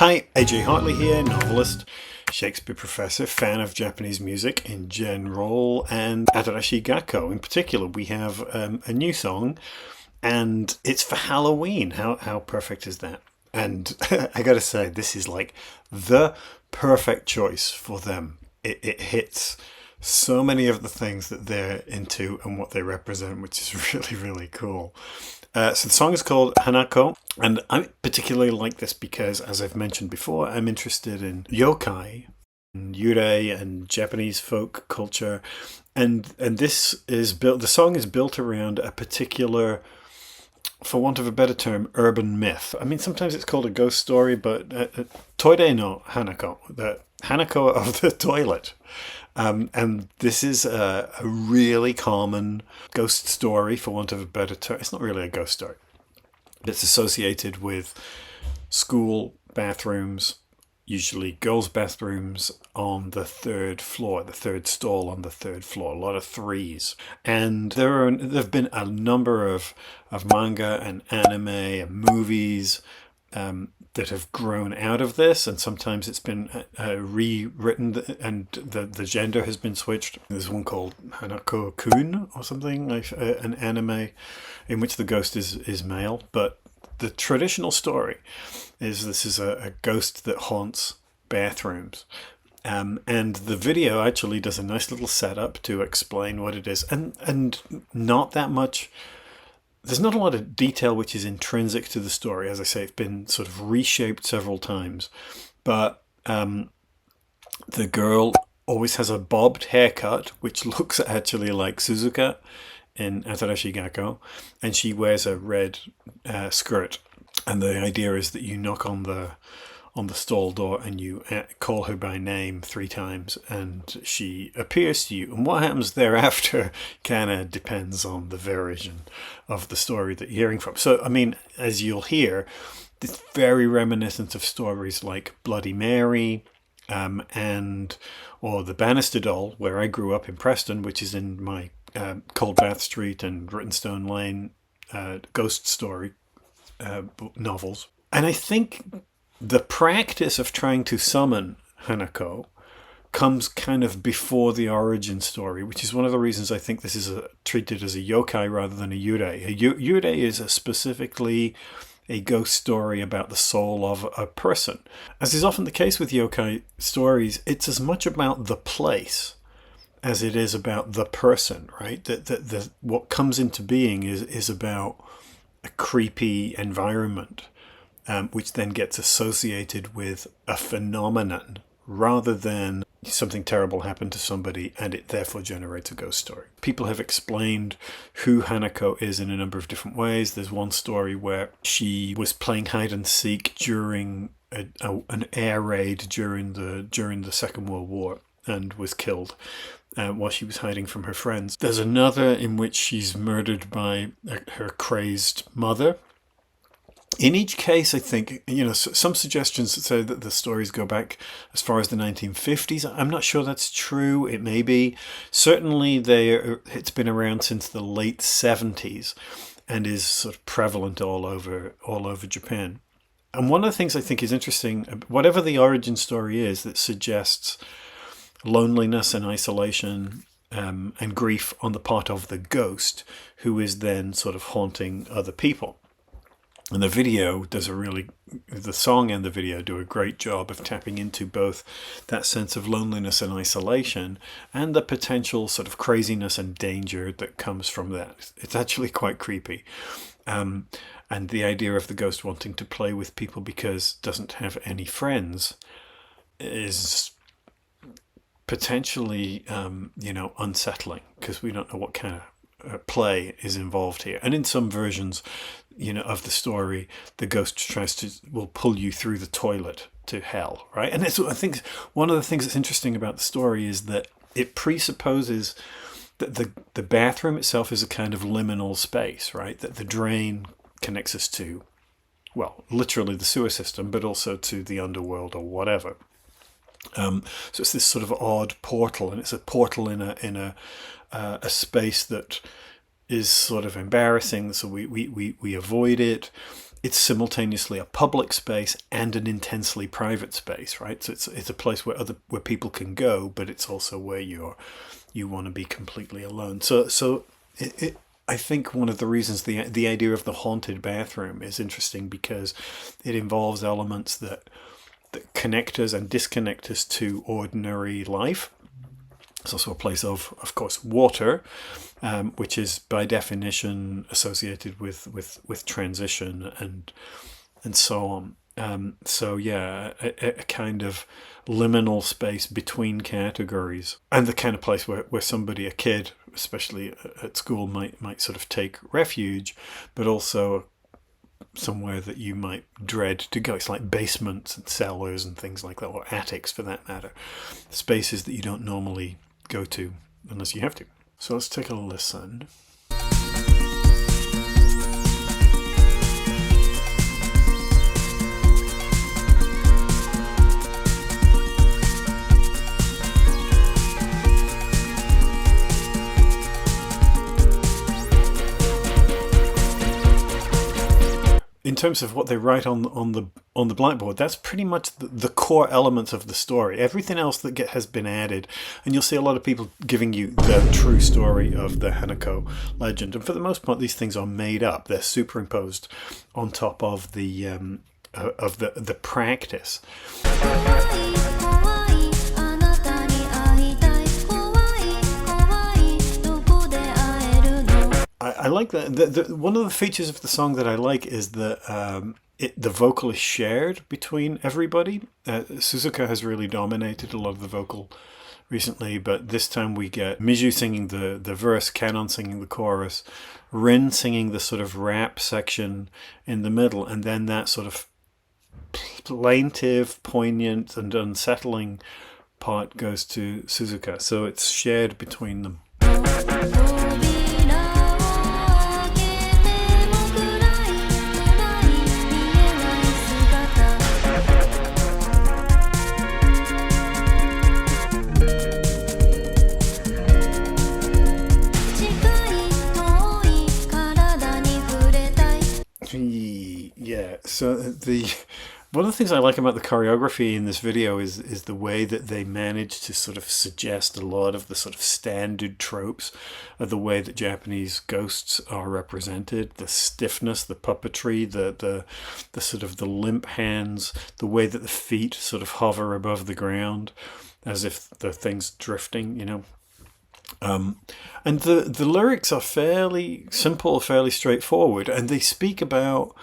Hi, AJ Hartley here, novelist, Shakespeare professor, fan of Japanese music in general, and Atarashii Gakko in particular. We have a new song, and it's for Halloween. How perfect is that? And I gotta say, this is like the perfect choice for them. It hits so many of the things that they're into and what they represent, which is really, really cool. So the song is called Hanako, and I particularly like this because, as I've mentioned before, I'm interested in yokai, and yurei, and Japanese folk culture, and this is built. The song is built around a particular, for want of a better term, urban myth. I mean, sometimes it's called a ghost story, but Toire no Hanako, the Hanako of the toilet. And this is a really common ghost story, for want of a better term. It's not really a ghost story. It's associated with school bathrooms, usually girls' bathrooms on the third floor, the third stall on the third floor, a lot of threes. And there have been a number of manga and anime and movies that have grown out of this, and sometimes it's been rewritten and the gender has been switched. There's one called Hanako-kun or something, like an anime in which the ghost is male, but the traditional story is this is a ghost that haunts bathrooms. And the video actually does a nice little setup to explain what it is, and not that much. There's not a lot of detail which is intrinsic to the story. As I say, it's been sort of reshaped several times. But the girl always has a bobbed haircut, which looks actually like Suzuka in Atarashii Gakko. And she wears a red skirt. And the idea is that you knock on the stall door and you call her by name 3 times and she appears to you. And what happens thereafter kind of depends on the version of the story that you're hearing from. So, I mean, as you'll hear, it's very reminiscent of stories like Bloody Mary or The Bannister Doll, where I grew up in Preston, which is in my Cold Bath Street and Rittenstone Lane ghost story novels. And I think the practice of trying to summon Hanako comes kind of before the origin story, which is one of the reasons I think this is treated as a yokai rather than a yurei. A yurei is specifically a ghost story about the soul of a person. As is often the case with yokai stories, it's as much about the place as it is about the person, right? That what comes into being is about a creepy environment. Which then gets associated with a phenomenon rather than something terrible happened to somebody and it therefore generates a ghost story. People have explained who Hanako is in a number of different ways. There's one story where she was playing hide and seek during an air raid during the Second World War and was killed while she was hiding from her friends. There's another in which she's murdered by her crazed mother. In each case, I think, some suggestions say that the stories go back as far as the 1950s. I'm not sure that's true. It may be. Certainly, it's been around since the late 70s and is sort of prevalent all over Japan. And one of the things I think is interesting, whatever the origin story is that suggests loneliness and isolation and grief on the part of the ghost, who is then sort of haunting other people. And the song and the video do a great job of tapping into both that sense of loneliness and isolation and the potential sort of craziness and danger that comes from that. It's actually quite creepy. And the idea of the ghost wanting to play with people because it doesn't have any friends is potentially, unsettling because we don't know what kind of play is involved here. And in some versions, of the story, the ghost will pull you through the toilet to hell, right? And I think one of the things that's interesting about the story is that it presupposes that the bathroom itself is a kind of liminal space, right? That the drain connects us to, well, literally the sewer system, but also to the underworld or whatever. So it's this sort of odd portal, and it's a portal in a space that is sort of embarrassing, so we avoid it. it's simultaneously a public space and an intensely private space, right? So it's a place where people can go, but it's also where you want to be completely alone. So I think one of the reasons the idea of the haunted bathroom is interesting, because it involves elements that connect us and disconnect us to ordinary life. It's also a place of course, water, which is by definition associated with transition and so on. So yeah, a kind of liminal space between categories, and the kind of place where somebody, a kid, especially at school, might sort of take refuge, but also somewhere that you might dread to go. It's like basements and cellars and things like that, or attics for that matter. Spaces that you don't normally go to unless you have to. So let's take a listen. In terms of what they write on the blackboard, that's pretty much the core elements of the story. Everything else that has been added, and you'll see a lot of people giving you the true story of the Hanako legend. And for the most part, these things are made up. They're superimposed on top of the practice. I like that. One of the features of the song that I like is that the vocal is shared between everybody. Suzuka has really dominated a lot of the vocal recently, but this time we get Miju singing the verse, Kanon singing the chorus, Rin singing the sort of rap section in the middle, and then that sort of plaintive, poignant, and unsettling part goes to Suzuka. So it's shared between them. Yeah, so one of the things I like about the choreography in this video is the way that they manage to sort of suggest a lot of the sort of standard tropes of the way that Japanese ghosts are represented. The stiffness, the puppetry, the sort of the limp hands, the way that the feet sort of hover above the ground as if the thing's drifting, you know. And the lyrics are fairly simple, fairly straightforward, and they speak about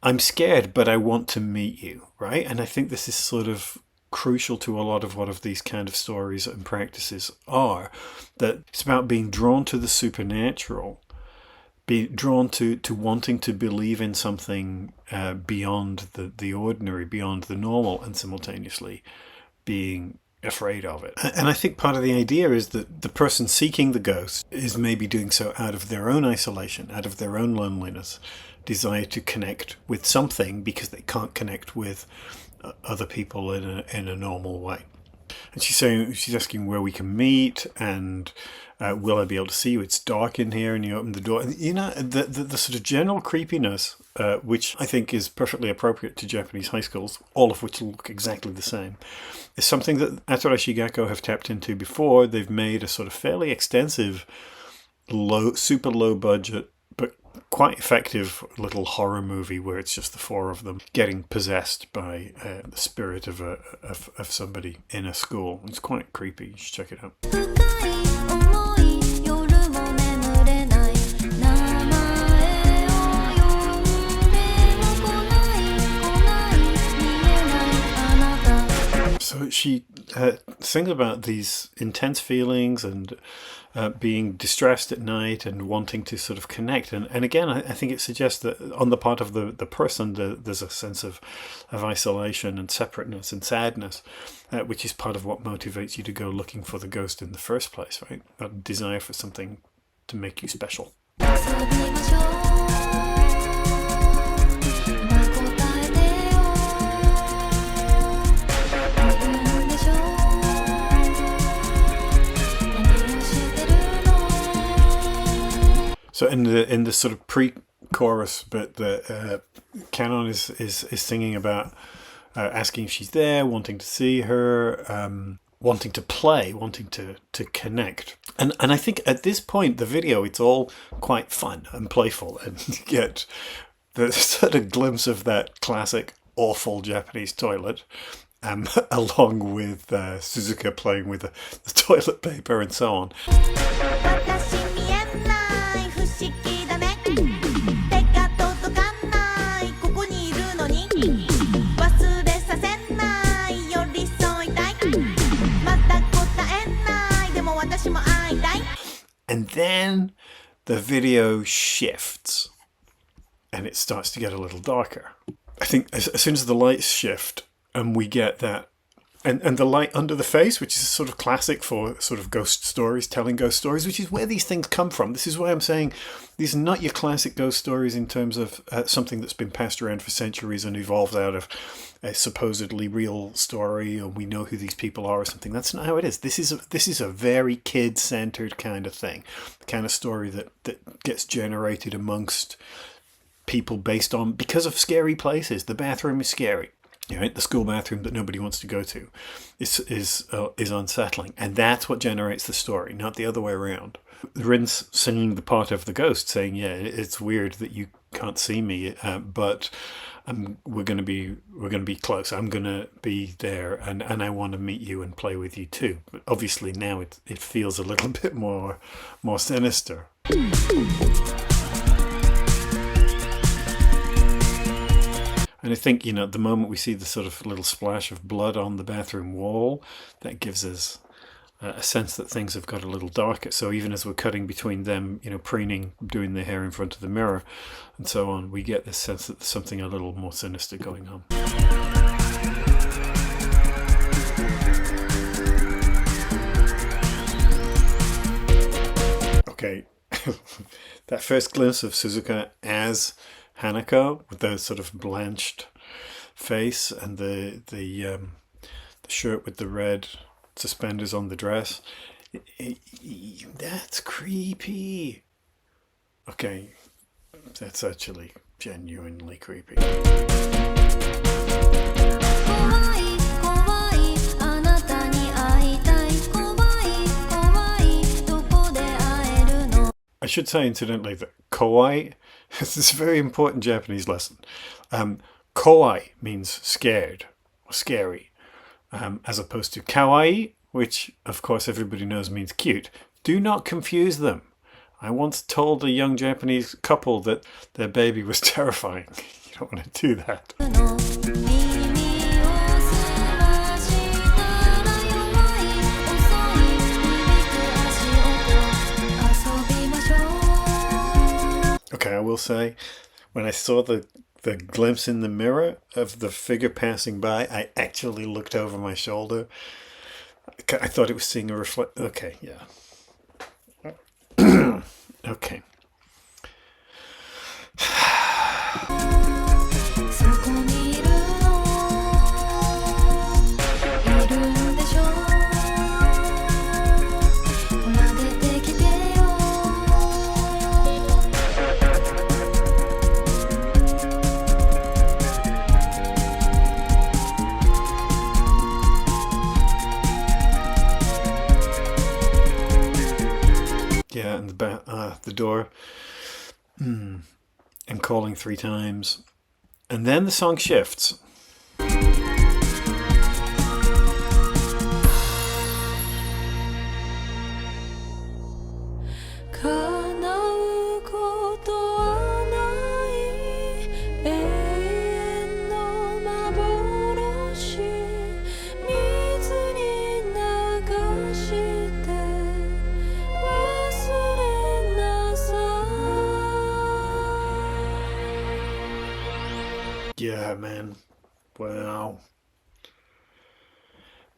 I'm scared, but I want to meet you, right? And I think this is sort of crucial to a lot of what these kind of stories and practices are, that it's about being drawn to the supernatural, be drawn to wanting to believe in something beyond the ordinary, beyond the normal, and simultaneously being afraid of it. And I think part of the idea is that the person seeking the ghost is maybe doing so out of their own isolation, out of their own loneliness, desire to connect with something because they can't connect with other people in a normal way. And she's asking where we can meet, and will I be able to see you? It's dark in here, and you open the door. You know, the sort of general creepiness, which I think is perfectly appropriate to Japanese high schools, all of which look exactly the same, is something that Atarashii Gakko have tapped into before. They've made a sort of fairly extensive, super low budget, but quite effective little horror movie where it's just the four of them getting possessed by the spirit of somebody in a school. It's quite creepy. You should check it out. So she sings about these intense feelings and being distressed at night and wanting to sort of connect. And again, I think it suggests that on the part of the person, there's a sense of isolation and separateness and sadness, which is part of what motivates you to go looking for the ghost in the first place, right? That desire for something to make you special. So in the sort of chorus bit that Canon is singing about asking if she's there, wanting to see her, wanting to play, wanting to connect. And I think at this point, the video, it's all quite fun and playful, and you get the sort of glimpse of that classic awful Japanese toilet, along with Suzuka playing with the toilet paper and so on. And then the video shifts and it starts to get a little darker. I think as soon as the lights shift and we get that, and the light under the face, which is sort of classic for sort of ghost stories, telling ghost stories, which is where these things come from. This is why I'm saying these are not your classic ghost stories in terms of something that's been passed around for centuries and evolved out of a supposedly real story, or we know who these people are or something. That's not how it is. This is a very kid-centered kind of thing, the kind of story that gets generated amongst people because of scary places. The bathroom is scary. Right? The school bathroom that nobody wants to go to is unsettling, and that's what generates the story, not the other way around. Rin's singing the part of the ghost, saying, "Yeah, it's weird that you can't see me, but we're going to be close. I'm going to be there, and I want to meet you and play with you too." But obviously now it feels a little bit more sinister. And I think, the moment we see the sort of little splash of blood on the bathroom wall, that gives us a sense that things have got a little darker. So even as we're cutting between them, preening, doing their hair in front of the mirror and so on, we get this sense that there's something a little more sinister going on. Okay, that first glimpse of Suzuka as Hanako with the sort of blanched face and the shirt with the red suspenders on the dress, that's creepy. Okay, that's actually genuinely creepy. I should say, incidentally, that kawaii is this very important Japanese lesson. Kawaii means scared or scary, as opposed to kawaii, which, of course, everybody knows means cute. Do not confuse them. I once told a young Japanese couple that their baby was terrifying. You don't want to do that. Okay, I will say, when I saw the glimpse in the mirror of the figure passing by, I actually looked over my shoulder. I thought it was seeing a reflect. Okay, yeah. Okay. Yeah, and the door, and calling 3 times, and then the song shifts. Yeah, man. Wow.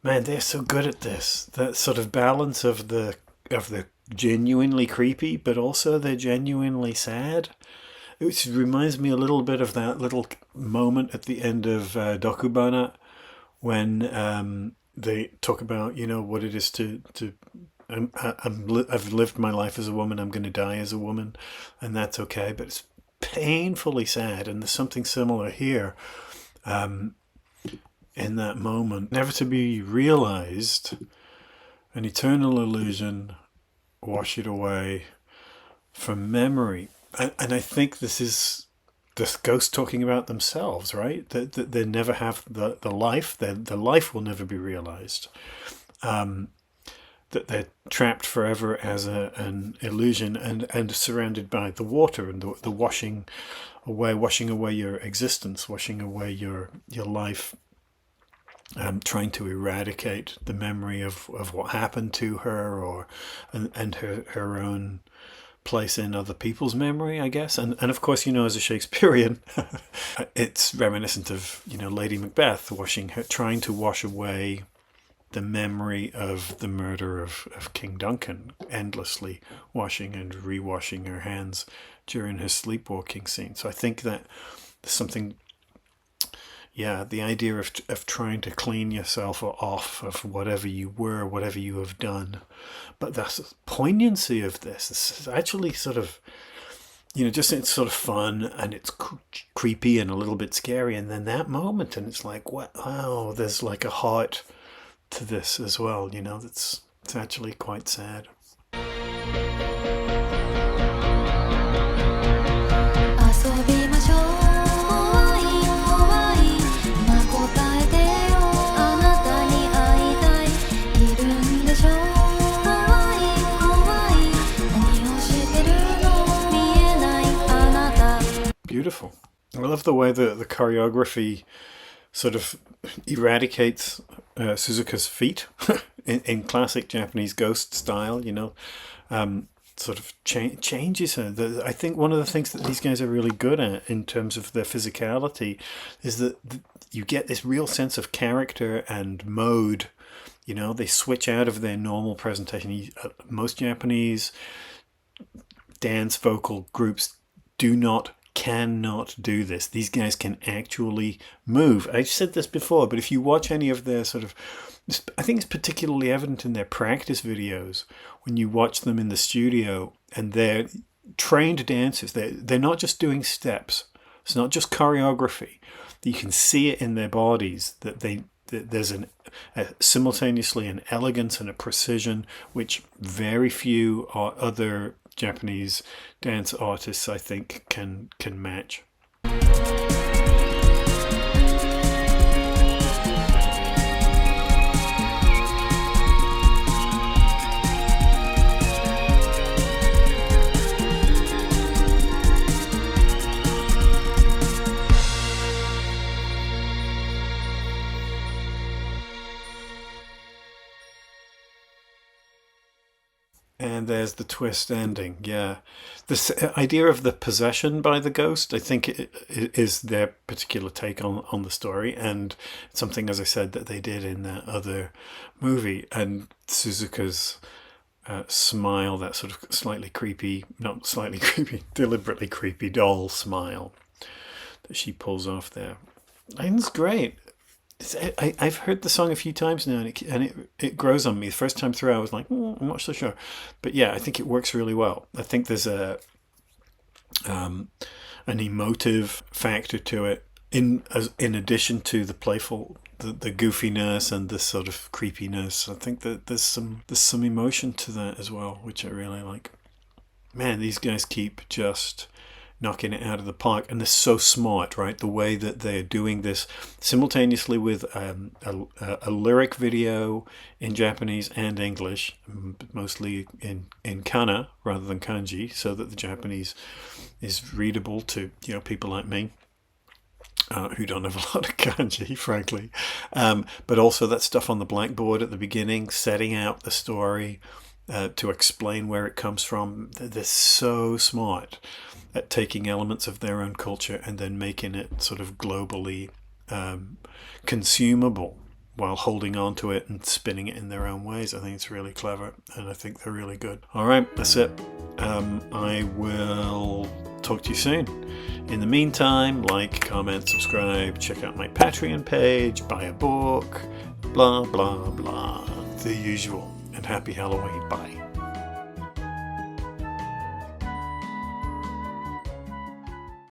Man, they're so good at this. That sort of balance of the genuinely creepy, but also the genuinely sad. Which reminds me a little bit of that little moment at the end of Dokubana when they talk about, what it is to I've lived my life as a woman. I'm going to die as a woman, and that's okay. But painfully sad, and there's something similar here in that moment. Never to be realized, an eternal illusion, wash it away from memory. And I think this is the ghost talking about themselves, right? That they never have the life, the life will never be realized. That they're trapped forever as an illusion, and surrounded by the water and the washing away your existence, washing away your life, trying to eradicate the memory of what happened to her, and her own place in other people's memory, I guess. And of course, as a Shakespearean, it's reminiscent of, Lady Macbeth trying to wash away the memory of the murder of King Duncan, endlessly washing and rewashing her hands during her sleepwalking scene. So I think that there's something, the idea of trying to clean yourself off of whatever you were, whatever you have done. But the poignancy of this is actually sort of, just it's sort of fun, and it's creepy and a little bit scary. And then that moment, and it's like, wow, there's like a heart to this as well. It's actually quite sad. Beautiful. I love the way that the choreography sort of eradicates Suzuka's feet in classic Japanese ghost style, sort of changes her. I think one of the things that these guys are really good at in terms of their physicality is that you get this real sense of character and mode. They switch out of their normal presentation. Most Japanese dance vocal groups cannot do this. These guys can actually move. I've said this before, but if you watch any of their I think it's particularly evident in their practice videos when you watch them in the studio, and they're trained dancers. They're not just doing steps. It's not just choreography. You can see it in their bodies that there's simultaneously an elegance and a precision which very few other Japanese dance artists, I think, can match. And there's the twist ending. Yeah, this idea of the possession by the ghost, I think, is their particular take on the story, and something, as I said, that they did in that other movie. And Suzuka's smile, that sort of slightly creepy, not slightly creepy, deliberately creepy doll smile that she pulls off there. I think it's great. I've heard the song a few times now, and it grows on me. The first time through, I was like, I'm not so sure, but yeah, I think it works really well. I think there's an emotive factor to it, in addition to the playful, the goofiness and the sort of creepiness. I think that there's some emotion to that as well, which I really like. Man, these guys keep just knocking it out of the park, and they're so smart, right? The way that they're doing this simultaneously with a lyric video in Japanese and English, mostly in kana rather than kanji, so that the Japanese is readable to people like me, who don't have a lot of kanji, frankly. But also that stuff on the blackboard at the beginning, setting out the story to explain where it comes from. They're so smart at taking elements of their own culture and then making it sort of globally consumable while holding on to it and spinning it in their own ways. I think it's really clever, and I think they're really good. All right, that's it. I will talk to you soon. In the meantime, like, comment, subscribe, check out my Patreon page, buy a book, blah, blah, blah, the usual. And happy Halloween. Bye.